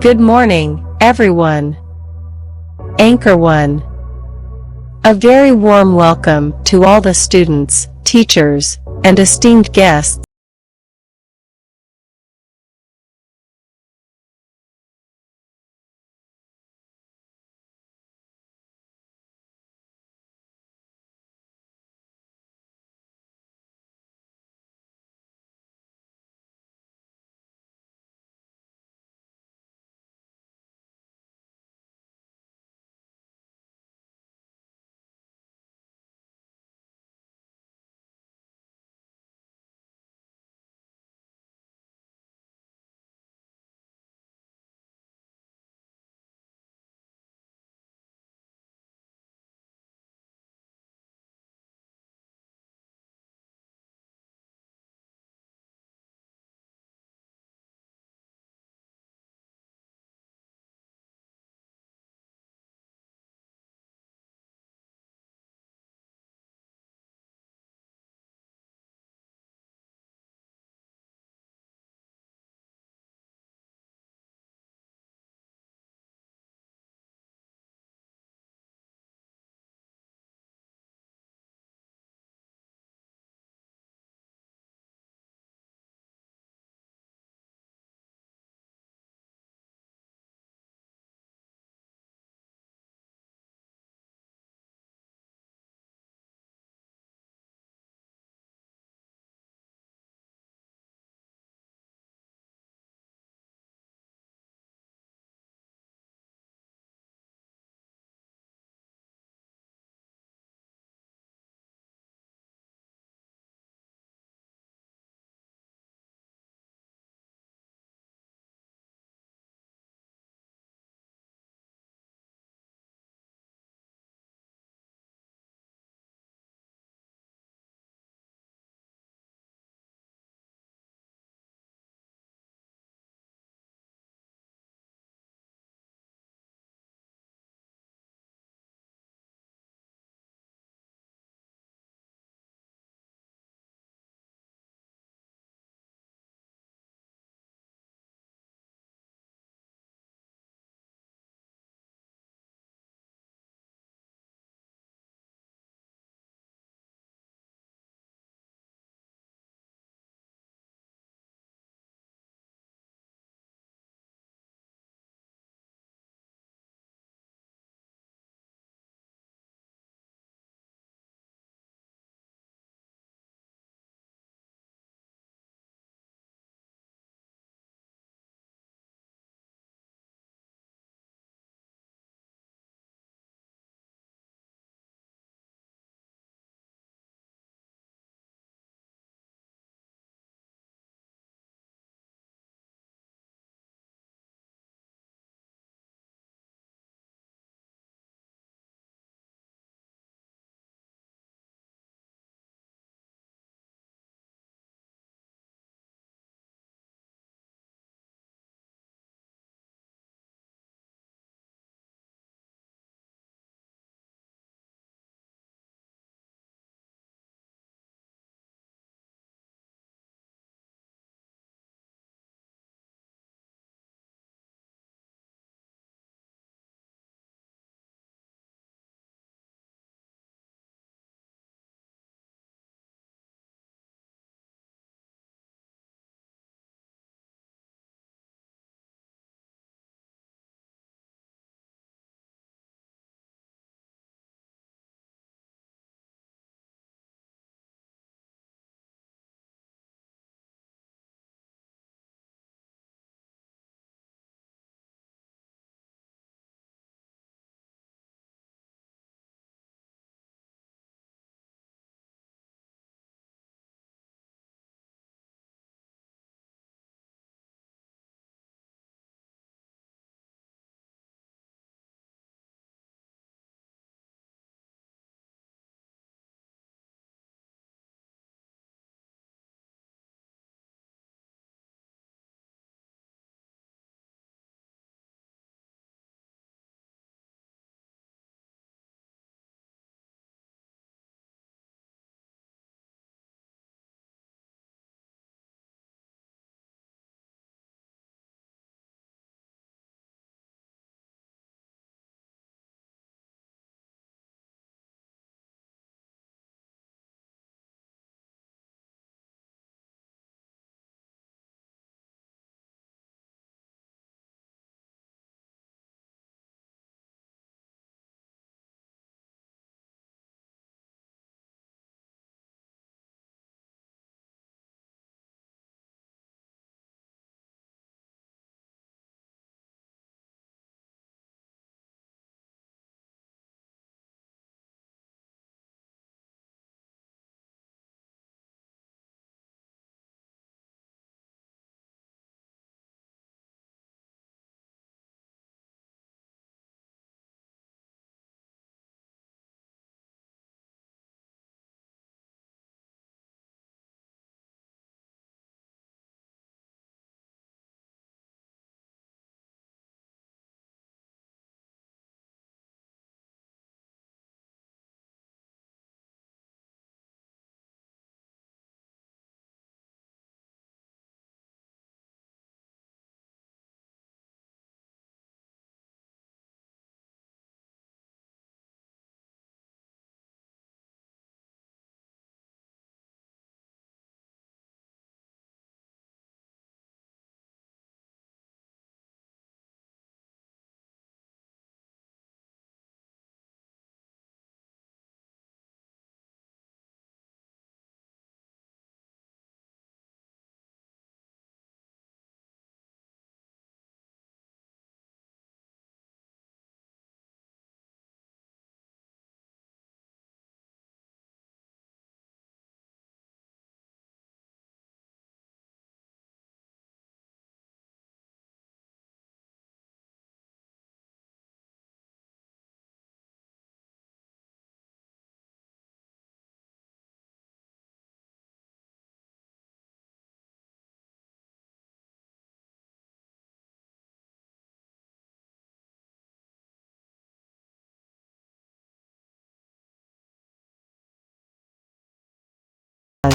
Good morning, everyone. Anchor 1. A very warm welcome to all the students, teachers, and esteemed guests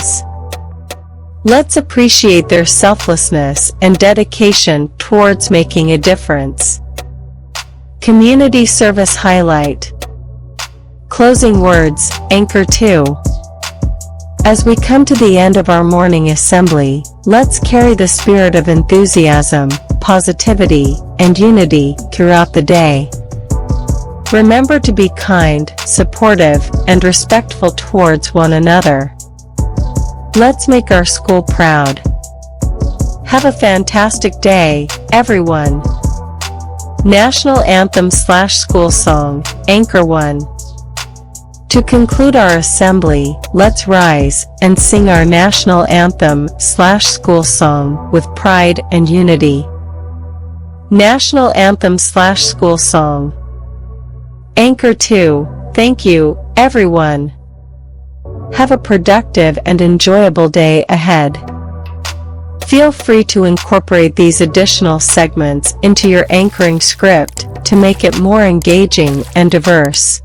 individuals. Let's appreciate their selflessness and dedication towards making a difference. Community service highlight. Closing words, Anchor 2. As we come to the end of our morning assembly, let's carry the spirit of enthusiasm, positivity, and unity throughout the day. Remember to be kind, supportive, and respectful towards one another. Let's make our school proud. Have a fantastic day, everyone. National Anthem/School Song, Anchor 1. To conclude our assembly, let's rise and sing our national anthem/school song with pride and unity. National Anthem/School Song. Anchor 2. Thank you, everyone. Have a productive and enjoyable day ahead. Feel free to incorporate these additional segments into your anchoring script to make it more engaging and diverse.